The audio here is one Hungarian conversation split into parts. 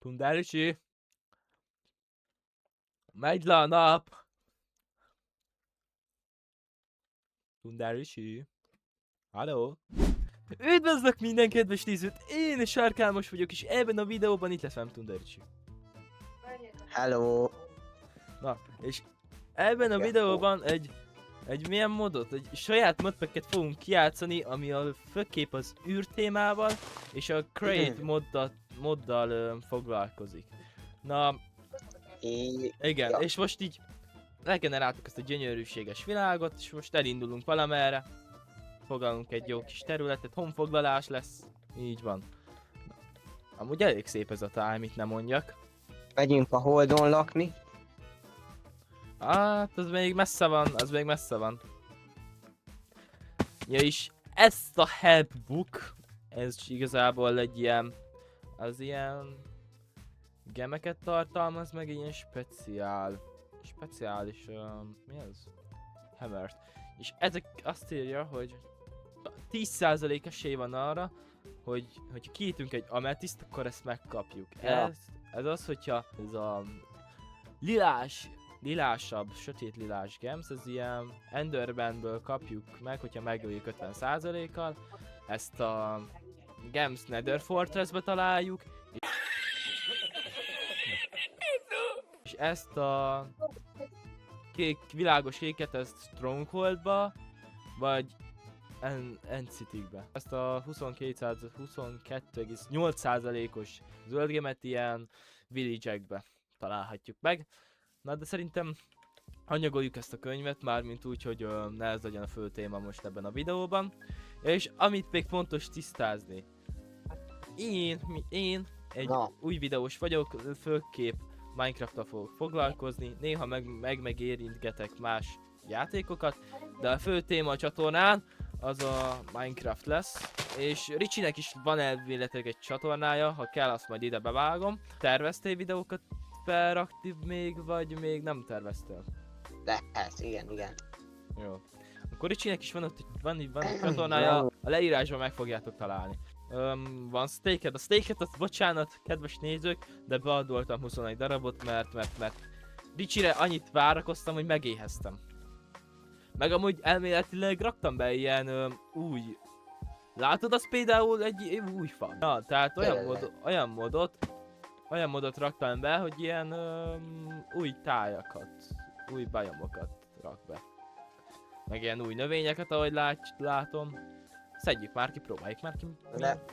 Tunderisi! Megy le a nap! Tunderisi! Halló! Üdvözlök minden kedves nézőt! Én Sarkálmos vagyok, és ebben a videóban itt lesz velem Tunderisi. Hello! Na, és ebben a videóban egy milyen modot, egy saját modpacket fogunk kijátszani, ami a főképp az űrtémával és a Create moddal foglalkozik. Na, igen, Ja. és most így legeneráltuk ezt a gyönyörűséges világot, és most elindulunk valamerre. Foglalunk egy jó kis területet, honfoglalás lesz, így van. Amúgy elég szép ez a táj, mit nem mondjak. Megyünk a Holdon lakni. Hát, az még messze van, az még messze van. Ja, és ezt a helpbook, ez igazából egy ilyen, az ilyen gemeket tartalmaz, meg ilyen speciális, mi ez? Hammert. És ezek azt írja, hogy 10% esély van arra, hogy kiítünk egy ametiszt, akkor ezt megkapjuk. Ja. Ez az, hogyha ez a lilásabb, sötét lilás gems, ez ilyen Enderbandből kapjuk meg, hogyha megöljük 50%-kal. Ezt a gems Nether Fortressbe találjuk. És ezt a világos kéket, ezt Strongholdba, vagy End-City-be. Ezt a 22,8%-os zöld gemet ilyen village-ekbe találhatjuk meg. Na de szerintem anyagoljuk ezt a könyvet, mármint úgy, hogy ne ez legyen a fő téma most ebben a videóban. És amit még fontos tisztázni. Én egy új videós vagyok, főképp Minecraft-tal fogok foglalkozni, néha megérintgetek más játékokat, de a fő téma a csatornán az a Minecraft lesz, és Ricsinek is van elméletileg egy csatornája, ha kell azt majd ide bevágom. Terveztél videókat felrakni még, vagy még nem terveztél? Lehet, igen. Jó. Akkor Ricsinek is van egy csatornája, a leírásban meg fogjátok találni. Van steaked, a steaket, azt bocsánat, kedves nézők, de beadoltam 21 darabot, mert Ricsire annyit várakoztam, hogy megéheztem. Meg amúgy elméletileg raktam be ilyen új... Látod, az például egy új fa. Ja, tehát olyan modot raktam be, hogy ilyen új tájakat, új biomokat rak be. Meg ilyen új növényeket, ahogy látom. Szedjük már ki, próbáljuk már ki. De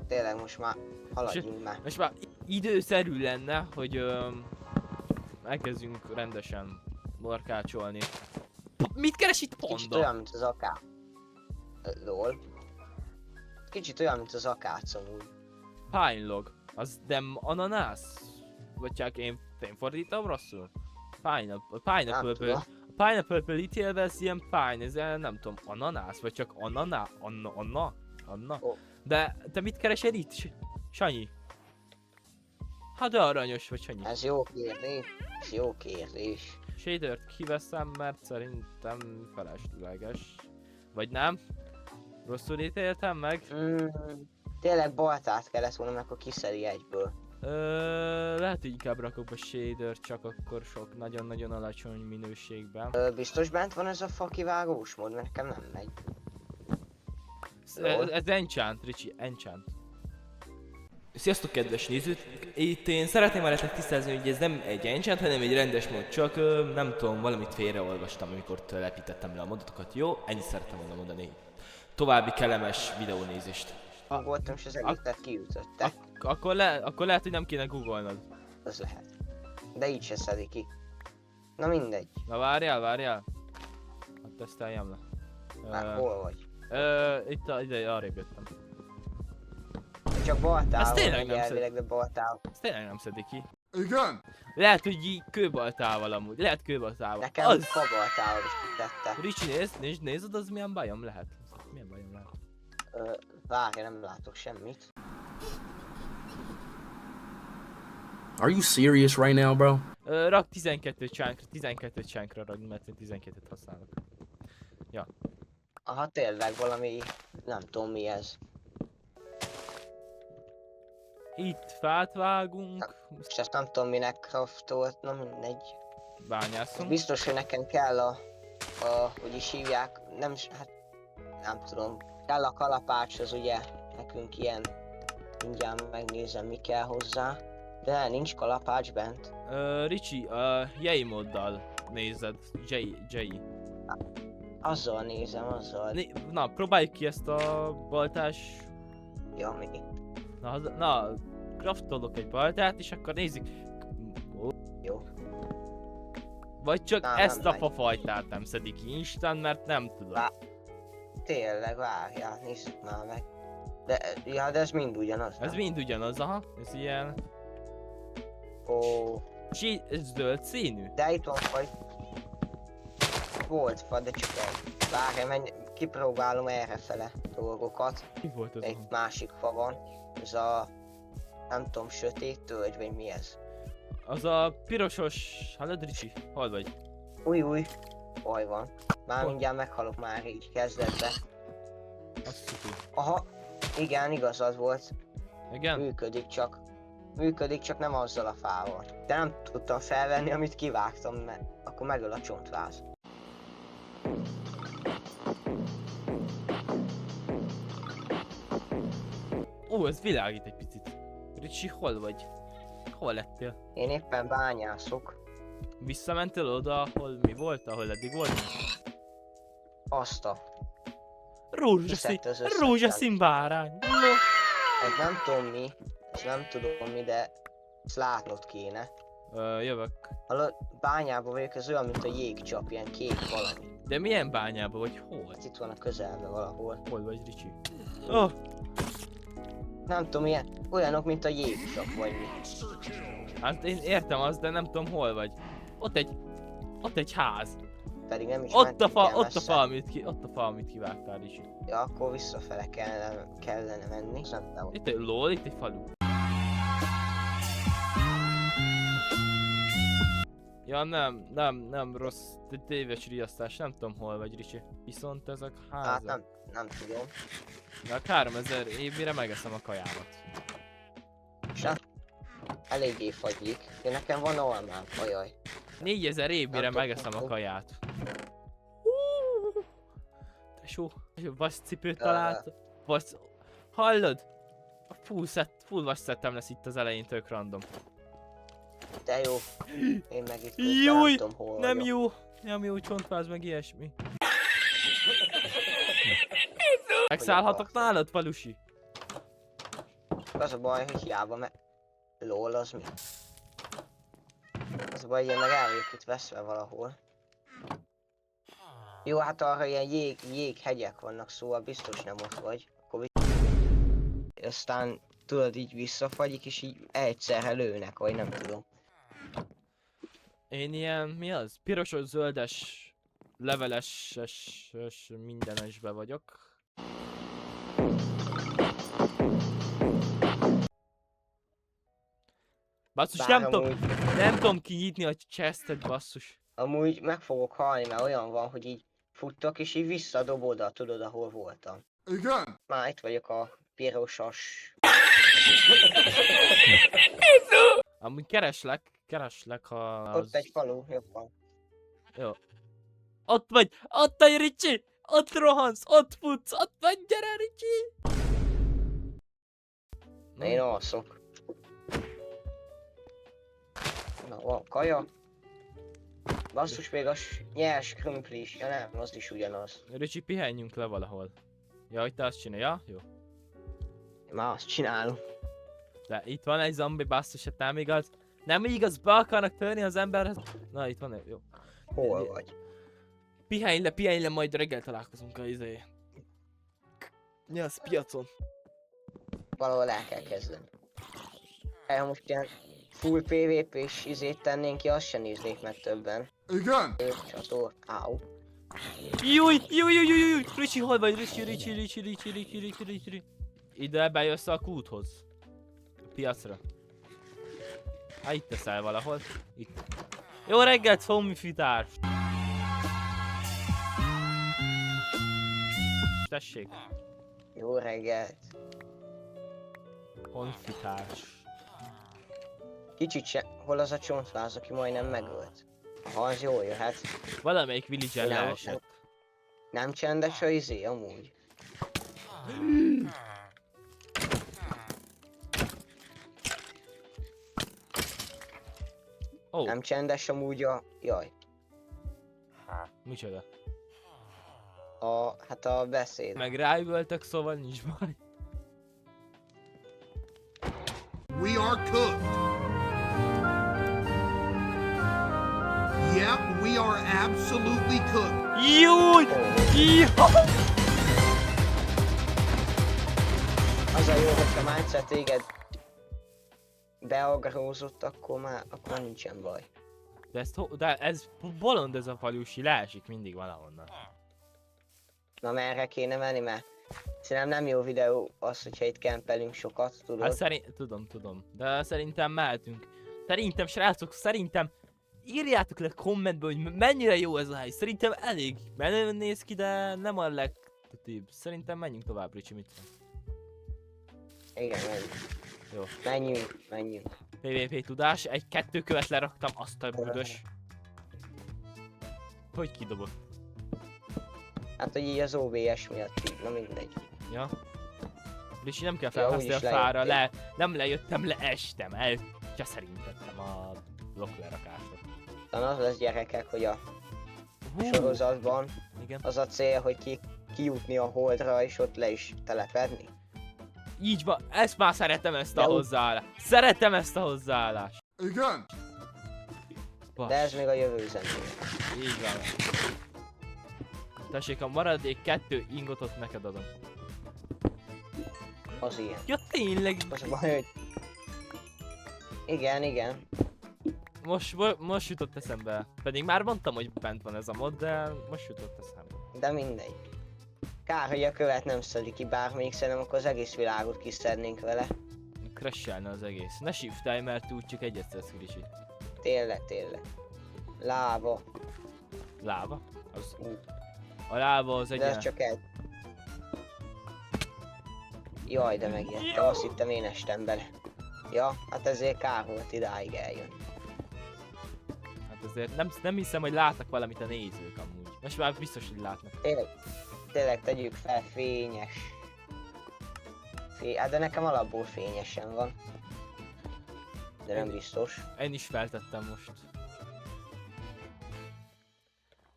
tényleg most már haladjunk már. Most már időszerű lenne, hogy elkezdjünk rendesen morkácsolni. Mit keres itt panda? Kicsit olyan, mint az akác. Lol. Kicsit olyan, mint az akácon úgy. Pine log. Az nem ananász? Vagy csak én fordítom rosszul? Pineapple. Pineapple ítélve ez ilyen pine, ez nem tudom, ananász? Vagy csak Anna? Oh. De te mit keresel itt, Sanyi? Hát de aranyos vagy, Sanyi. Ez jó kérdés. Shadert kiveszem, mert szerintem felesleges. Vagy nem? Rosszul ítéltem meg? Tényleg baltát kellett volna, akkor kiszedi egyből. Lehet, hogy inkább rakok be shadert, csak akkor sok nagyon-nagyon alacsony minőségben. Biztos bent van ez a fa kivágós mód, mert nekem nem megy. Ez enchant, Ricsi, enchant. Sziasztok kedves nézők! Itt én szeretném veletek tisztázni, hogy ez nem egy enchant, hanem egy rendes mod, csak nem tudom, valamit félreolvastam, amikor telepítettem le a modotokat. Jó, ennyit szerettem volna mondani. További kellemes videónézést. Voltam, és az egészet kiütötte. Akkor lehet, hogy nem kéne googolnod. Az lehet. De így se szedi ki. Na mindegy. Na várjál. Hát teszteljem le. Már hol vagy? Ide arrébb jöttem. Csak baltával. Ez tényleg nem elvileg, de baltával. Ez tényleg nem szedi ki. Igen? Lehet, hogy így kőbaltával amúgy. Lehet kőbaltával. Nekem Az... fa baltával is kitette. Ricsi, nézd, az milyen bajom lehet. Milyen bajom lehet? Várj, nem látok semmit. Are you serious right now, bro? Rak 12 csánkra rak, mert én 12-et használok. Ja. Aha, tényleg valami, nem tudom mi ez. Itt fát vágunk, És ezt nem tudom minek craftolt, na mindegy. bányászunk. Biztos, hogy nekem kell hogy is hívják, hát nem tudom. Kell a kalapács, az ugye nekünk ilyen, mindjárt megnézem mi kell hozzá. De nincs kalapács bent. Ricsi, Jay moddal nézed, Jay. Azzal nézem, azzal. Na, próbáljuk ki ezt a baltás... Ja, mi? Na, craftolok egy baltát, és akkor nézzük. Jó. Vagy csak Nem ezt a megy. fafajtát nem szedik ki instant, mert nem tudom. Tényleg, várjál, nézzük már meg. De ez mind ugyanaz, Ez nem? mind ugyanaz, aha. Ez ilyen... Ó, Ez zöld színű. de itt van faj. Volt fa, de csak egy. Várj, menj, kipróbálom errefele dolgokat. Mi volt ez? Egy másik fa van. Ez a... nem tudom, sötét tölgy, vagy mi ez? Az a pirosos... Hallod, Ricsi? Hol vagy? Új, baj van. Már Hol? mindjárt meghalok már így kezdetbe. Azt szupi. Aha, igen, igazad volt. Igen? Működik, csak nem azzal a fával. De nem tudtam felvenni, amit kivágtam, mert akkor megöl a csontváz. Ó, ez világít egy picit. Ricsi, hol vagy? Hol lettél? Én éppen bányászok. Visszamentél oda, ahol mi volt? Ahol eddig volt? Azt a... Rózsaszín! Hiszett az összes Rózsaszín bárány! No. Ez nem tudom mi, ez nem tudom mi, de ezt látnod kéne. Jövök. Hallod, bányában vagyok, ez olyan, mint a jégcsap, ilyen kék valami. De milyen bányába vagy? Hol? Ez itt van a közelben valahol. Hol vagy, Ricsi? Oh, Nem tudom, olyanok, mint a jégcsap, vagy mi. hát én értem azt, de nem tudom hol vagy. Ott egy ház. Pedig nem is Ott a mentünk fa, el ott a messze. fa, amit kivágtál, Ricsi. Ja, akkor visszafele kellene menni. Ez nem jó. Itt egy lol, itt egy falu. Ja nem rossz, téves riasztás, nem tudom hol vagy, Ricsi. Viszont ezek házak. Hát nem tudom. De a 3000 évre megeszem a kajámat. És hát eléggé fagyik. Én nekem van almám, ajaj. 4000 évre Nem megeszem a tudom. kaját. Tesó, vascipőt talált. Hallod? A full vaszettem lesz itt az elején, tök random. De jó. Én meg itt Júj, nem tudom hol Nem vagyok. jó, nem jó csontváz meg ilyesmi. Megszállhatok nálad, falusi? Az a baj, hogy hiába, mert lol, az mi? Az a baj, hogy én meg el vagyok itt veszve valahol. Jó, hát arra ilyen jéghegyek vannak, szóval biztos nem ott vagy. Akkor aztán tudod, így visszafagyik, és így egyszerre lőnek, vagy nem tudom. Én ilyen, mi az? Pirosos, zöldes, leveles, mindenesbe vagyok. Basszus, Bár nem tudom kinyitni a chestet, basszus. amúgy meg fogok halni, mert olyan van, hogy így futtok, és így visszadob oda, tudod, ahol voltam. Igen. Már itt vagyok a pirosas... Amúgy kereslek, ha az... Ott egy falu, jobban. Jó. Ott vagy, Ricsi! Ott rohansz, ott futsz, ott vagy, gyere, Ricsi! Én alszok. Na, van kaja. Basszus, még a nyers krümpli is. Ja nem, az is ugyanaz. Ricsi, pihenjünk le valahol. Ja, hogy te azt csinálj, ja? Jó. Én már azt csinálom. De itt van egy zombi, basszus, hát nem igaz. Nem igaz, be akarnak törni az emberhez. Na, itt van egy, jó. Hol vagy? Pihenj le, majd reggel találkozunk a izé. Mi az, piacon? Valahol el kell kezdeni. Ha most ilyen full PvP-s izét tennénk ki, azt se néznék meg többen. Igen. Csator. Áú. Júj! Ricsi, hol vagy? Ricsi. Ide bejössz a kúthoz. A piacra. Hát itt teszel valahol. Itt. Jó reggelt, homifitár! Tessék. Jó reggelt. Honfitárs. Kicsit se... Hol az a csontváz, aki majdnem megölt? Ha az jól jöhet. Valamelyik village-en Nem, leesett. Nem csendes a izé, amúgy. Ó, Nem csendes amúgy a... Jaj. micsoda. Hát a beszéd. Meg ráüvöltök, szóval nincs baj. We are cooked. Yep, we are absolutely cooked. Júj! Júj! Az a jó, hogyha már egyszer téged beagrózott, akkor nincsen baj. De ez bolond ez a falusi, leesik mindig valahonnan. Na merre kéne menni, mert szerintem nem jó videó az, hogyha itt kempelünk sokat, tudod? Hát tudom. De szerintem mehetünk. Szerintem, srácok, írjátok le kommentbe, hogy mennyire jó ez a hely. Szerintem elég menően néz ki, de nem a legtutibb. Szerintem menjünk tovább, Ricsi, mit van? Igen, menjünk. Jó. Menjünk. PvP tudás, 1-2 követ leraktam, azt a büdös. Hogy kidobott? Hát, hogy így az OBS miatt így, na mindegy. Ja. Ricsi, nem kell Ja, felhasználni úgyis a fára, lejöttél. nem lejöttem, leestem, elcseszerintettem a blokklerakást. Talán az lesz gyerekek, hogy a Hú, sorozatban igen. az a cél, hogy kijutni a Holdra és ott le is telepedni. Így van, ezt már szeretem ezt a De úgy- hozzáállást. Szeretem ezt a hozzáállást. Igen. Bas, De ez még a jövő zenéje. így van. Tessék, a maradék 2 ingotot neked adom. Az ilyen. Ja tényleg, Az a baj, hogy... Igen. most jutott eszembe. Pedig már mondtam, hogy bent van ez a mod, de most jutott eszembe. De mindegy. Kár, hogy a követ nem szedi ki bármelyik, szerintem akkor az egész világot kiszednénk vele. Crashelne az egész. Ne shiftelj, mert úgy csak egyet szedsz, Ricsi. Tényleg. Láva. Láva? Az, Ú, a láva az de ez egyen. csak egy. Jaj, de megijedtem, azt hittem én estem bele. Ja, hát ezért kár volt idáig eljönni. Hát azért nem hiszem, hogy látnak valamit a nézők amúgy. Most már biztos, hogy látnak. Tényleg tegyük fel, fényes. Hát de nekem alapból fényesen van. De nem biztos. Én is feltettem most.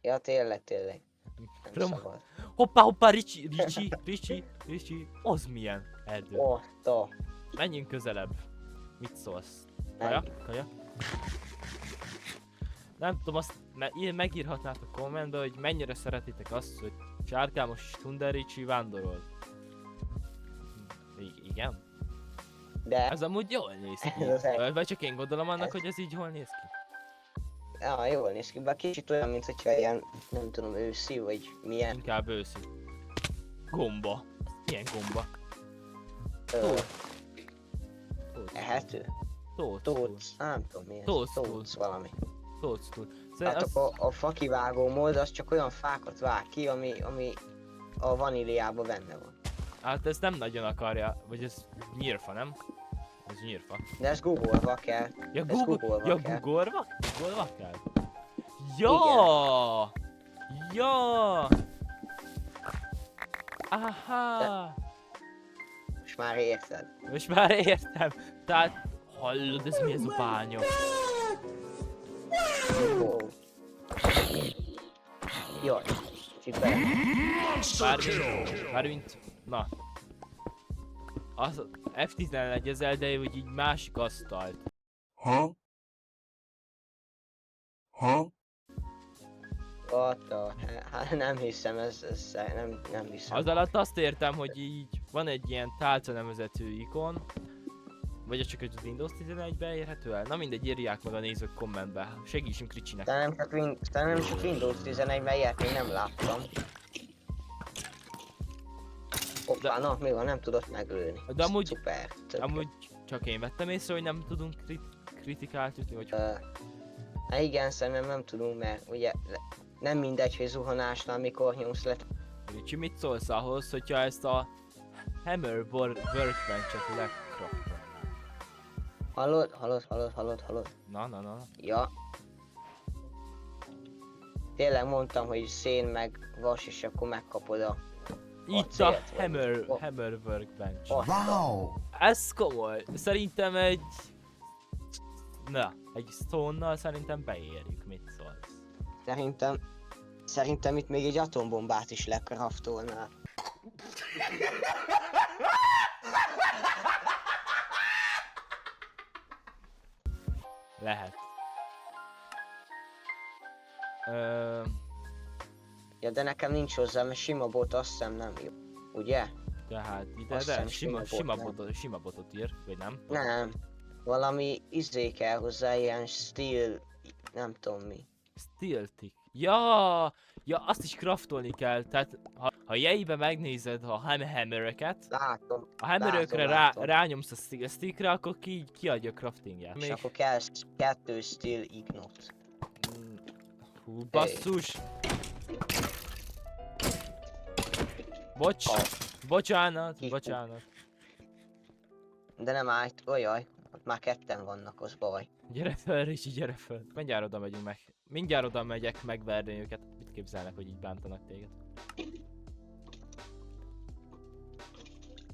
Ja, tényleg. Nem Tudom. szabad. Hoppá, Ricsi, az milyen erdő. Ott. Menjünk közelebb. Mit szólsz? Kaja? Nem tudom, azt megírhatnátok kommentbe, hogy mennyire szeretitek azt, hogy Sárkámos Thunder Ricsi vándorol. Igen? De, Ez amúgy jól néz ki. Ez az Vagy csak én gondolom annak, hogy ez így jól néz ki. ja, jól néz ki, bár kicsit olyan, mint hogyha ilyen, nem tudom, őszi, vagy milyen. Inkább őszi. Gomba. Milyen gomba? Ö, Tóth. ehető. Tóth. Nem tudom mi ez. Tóth. Valami. Tóth. Hát akkor a fakivágó mód az csak olyan fákat vág ki, ami a vaníliában benne van. Hát ez nem nagyon akarja, vagy ez nyírfa, nem? Ez nyírfa. De ez googolva kell. Ja, Ez googolva kell. Googolva kell? Ja! Ja! Aha! Most már érted. Most már értem. Tehát, hallod, ez mi ez a bánya? Ó. Jaj, kicsit bele. Mármint, na. Az F11 ezzel, de hogy így másik asztalt. Ott, hát nem hiszem, ez nem hiszem. Az alatt azt értem, hogy így van egy ilyen tálca nevezetű ikon, vagy ez csak egy Windows 11-be érhető el? Na mindegy, írják meg a nézők kommentbe. Segítsünk Ricsinek. Talán nem csak Windows 11-ben ilyet még nem láttam. Hoppá, na, mi van, nem tudott meglőni. De amúgy- Szuper. tök Amúgy csak én vettem észre, hogy nem tudunk kritikát ütni, vagy... Hát igen, szerintem nem tudunk, mert ugye nem mindegy, hogy zuhanásnál mikor nyomsz le. Ricsi, mit szólsz ahhoz, hogyha ezt a Hammer Workbench-et lekraftom? Hallod? Na. Ja. Tényleg mondtam, hogy szén meg vas, és akkor megkapod a... Itt a célt, vagy- Hammer Workbench. Wow. Ez komoly. Szerintem egy... Na, egy stone-nal szerintem beérjük, mit szólsz? Szerintem itt még egy atombombát is lekraftolnál. Lehet. Ja, de nekem nincs hozzá, mert sima bot azt hiszem nem jó. Ugye? Tehát ide, Azt de hiszem sima botot ír, vagy nem? Nem. Valami kell hozzá, ilyen steel... nem tudom mi. Steel tick. Ja, azt is craftolni kell, tehát ha jeibe megnézed a hammereket, Látom. a hammerökre látom. rányomsz a steel stickre, akkor kiadja a craftingját. És akkor kell 2 steel ignot. Mm, Hú, basszus! Bocsánat. De nem állt, olyaj. Ott már ketten vannak, az baj. Gyere fel, Ricsi, gyere fel. Mindjárt oda megyünk meg. Mindjárt oda megyek megverni őket. Mit képzelnek, hogy így bántanak téged?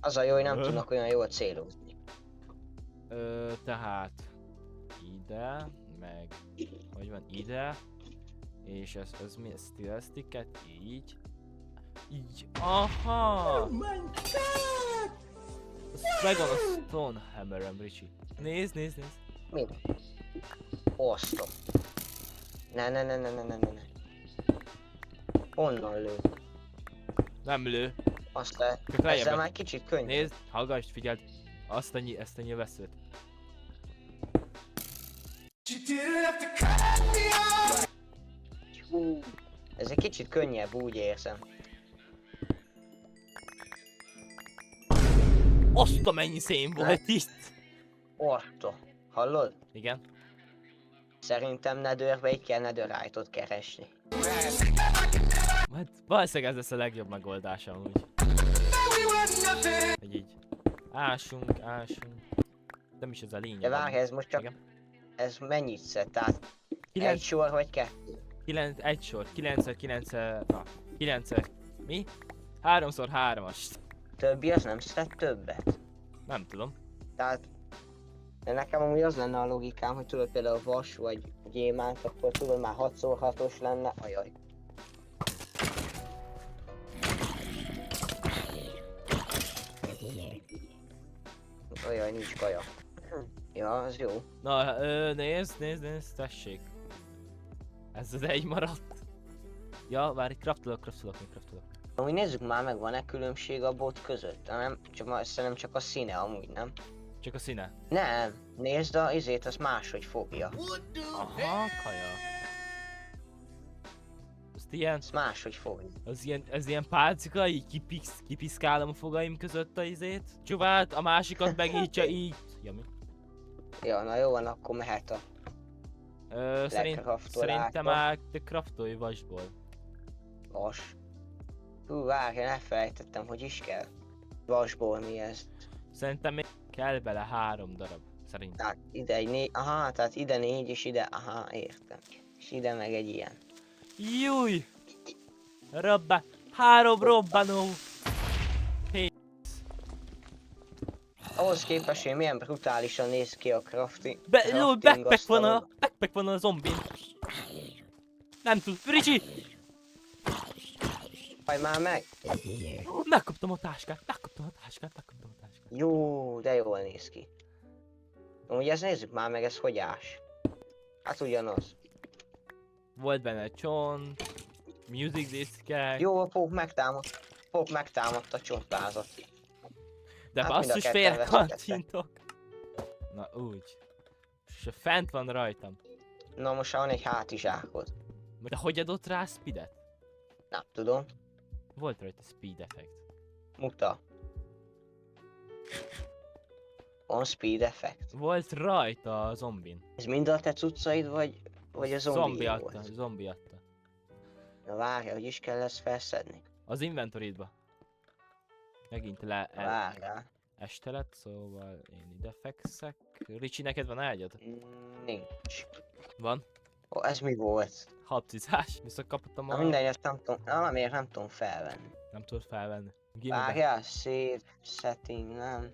Az a jó, hogy nem tudnak olyan jól célozni. Tehát... Ide, meg... Hogy van? Ide. És ez mi? Steel sticket? Így. Így. Aha! Oh my god! Megvan a Stone Hammerem, Ricsi. Nézd. Mi? Osztom. Ne. Honnan lő? Nem lő. Aztán Csak lejjebb. ezzel már kicsit könnyű. Nézd, hallgass, figyeld. Ezt a nyilvesszőt. Hú, ez egy kicsit könnyebb, úgy érzem. Azt a mennyi szén volt itt! Orto. Hallod? Igen. Szerintem Netherbe így kell Netherite-ot keresni. Hát valószínűleg ez lesz a legjobb megoldás amúgy. Hogy így. Ásunk. Nem is ez a lényeg. De várj, ez most csak... Igen. Ez mennyit szed? Tehát Kilenc- egy sor vagy kettő? Egy sor. 9x9... Na. 9x... Mi? 3x3-as. Többi az nem szed többet. Nem tudom. Tehát... De nekem amúgy az lenne a logikám, hogy tudod például vas vagy gyémánt, akkor tudod már 6x6-os lenne, ajaj. Ajaj, nincs kaja. Ja, az jó. Na, nézd, tessék. Ez az egy maradt. Ja, várj, craftolok. Amúgy nézzük már meg, van-e különbség a bot között? Nem, szerintem csak a színe amúgy, nem? Csak a színe. Nem, nézd a izét, az máshogy fogja. Aha, kaja. Azt ilyen... Ez máshogy fogja. Ez ilyen pálcika, így kipiszkálom a fogaim között a izét. Csuvát, a másikat meg így, így. Ja, mi? Ja, na jó van, akkor mehet a Szerintem lekraftolása. már te craftolj vasból. Vas. Hú, várj, elfelejtettem, hogy is kell. Vasból mi ez? Szerintem még kell bele 3 darab. Szerintem. Tehát ide egy 4, aha, tehát ide 4 és ide, aha, értem. És ide meg egy ilyen. Júj! 3 robbanó! Ahhoz képest, hogy milyen brutálisan néz ki a crafting. Jó, backpack van a zombin. Nem tud. Ricsi! Haj már meg! Megkaptam a táskát. Jó, de jól néz ki. Amúgy ezt nézzük már meg, ez hogy ás. Hát ugyanaz. Volt benne egy csont, music diskek, Jó, Pók megtámadt a csontázat. de hát mind a basszus ketten fél veszekedtek. kattintok. Na úgy. És fent van rajtam. Na most van egy hátizsákod. De hogy adott rá speedet? Nem tudom. Volt rajta speed effekt. Muta. On speed effect. Volt rajta a zombin. Ez mind a te cuccaid, vagy a zombi Zombi adta. Na várja, hogy is kell ezt felszedni. Az inventoridba. Megint Várjál. este lett, szóval én ide fekszek. Ricsi, neked van ágyad? Nincs. Van. Ó, ez mi volt? Habcizás. Visszakapottam Na a... mindegy, ezt nem tudom, valamiért nem tudom felvenni. Nem tudod felvenni. Gimibe. Várjál, save, setting, nem.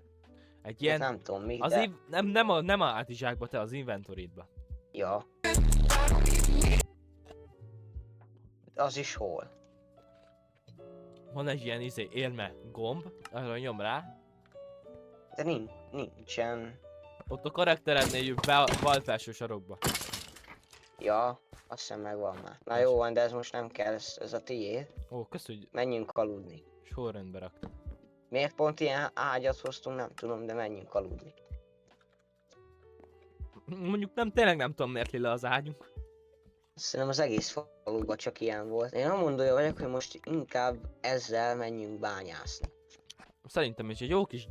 Egy Ilyen... ilyen... Nem tudom mi, Az de... nem a hátizsákba, te az inventoridba. Ja. Az is hol? Van egy ilyen érme gomb, arra nyom rá. De nincsen. Ott a karakterednél bal felső sarokba. Ja, azt hiszem megvan már. Na jó van, de ez most nem kell, ez a tiéd. Ó, köszönjük, hogy Menjünk aludni. sorrendbe raktam. Miért pont ilyen ágyat hoztunk, nem tudom, de menjünk aludni. Mondjuk tényleg nem tudom miért lila az ágyunk. Szerintem az egész faluban csak ilyen volt. Én amondója vagyok, hogy most inkább ezzel menjünk bányászni. Szerintem is egy jó kis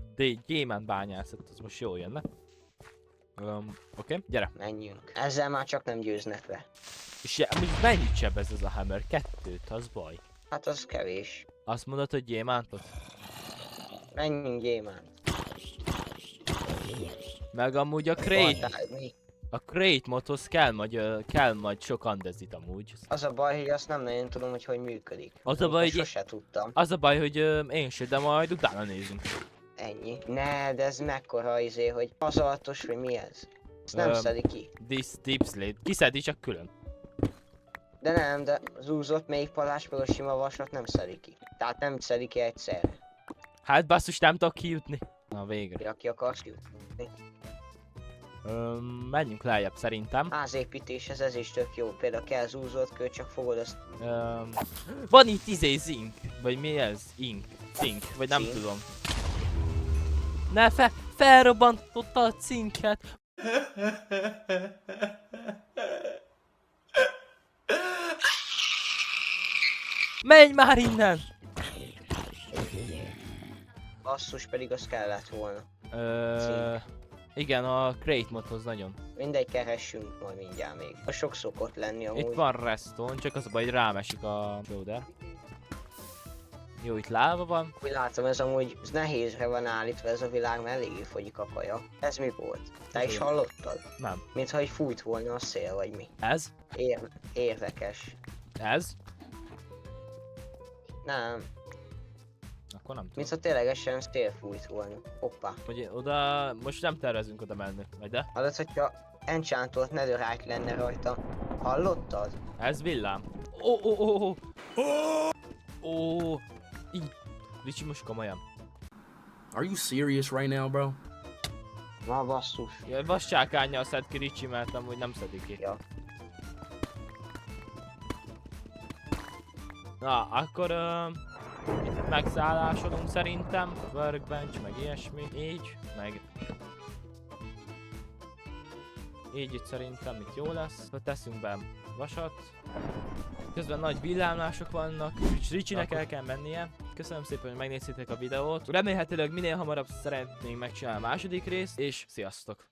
gyémánt bányászat, az most jól jönne. Oké, gyere. Menjünk. Ezzel már csak nem győznek le. És amúgy mennyit sebez ez a hammer? 2-t, az baj. Hát az kevés. Azt mondod, hogy gyémántot? Menjünk gyémánt. Meg amúgy a crate, Voltál, mi? a crate modhoz kell majd sok andezit amúgy. Az a baj, hogy azt nem nagyon tudom, hogy működik. Az a baj, hogy Sose tudtam. Az a baj, hogy én sem, de majd utána nézünk. Ennyi. Ne, de ez mekkora hogy az alatos, hogy mi ez? Ezt nem szedi ki. This deep slate. Kiszedi csak külön. De nem, de az úzott mélypalás meg a sima vasat nem szedi ki. Tehát nem szedi ki egyszerre. Hát basszus, nem tudok kijutni. Na végre. Aki akarsz jutni. Menjünk lejjebb szerintem. Házépítéshez ez is tök jó. Például kell zúzott kő, csak fogod azt. Van itt zink. Vagy mi ez? Zink. Vagy nem Zink? tudom. Ne, felrobbantotta a cinket. Menj már innen! Basszus, pedig az kellett volna. Igen, a crate modhoz nagyon. Mindegy, keressünk majd mindjárt még. A sok szokott lenni amúgy. Itt van redstone, csak az a baj, hogy rámesik a loader. Jó, itt láva van. Úgy látom, ez amúgy ez nehézre van állítva ez a világ, mert eléggé fogyik a kaja. Ez mi volt? Te is hallottad? Nem. Mintha így fújt volna a szél, vagy mi? Ez? Érdekes. Ez? Nem, Akkor nem tudom. mintha ténylegesen szél fújt volna. Hoppá. Hogy oda, most nem tervezünk oda menni, vagy de? Hallod, hogyha enchantolt netherite lenne rajta. Hallottad? Ez villám. Ó. Így. Ricsi, most komolyan. Are you serious right now, bro? Na basszus. Ja, vascsákánnyal szed ki Ricsi, mert amúgy nem szedik ki. Ja. Na, akkor itt megszállásodunk szerintem. Workbench, meg ilyesmi. Így, meg... Így itt szerintem itt jó lesz. Akkor teszünk be vasat. Közben nagy villámlások vannak. Ricsinek el kell mennie. Köszönöm szépen, hogy megnéztétek a videót. Remélhetőleg minél hamarabb szeretnénk megcsinálni a második részt, és sziasztok!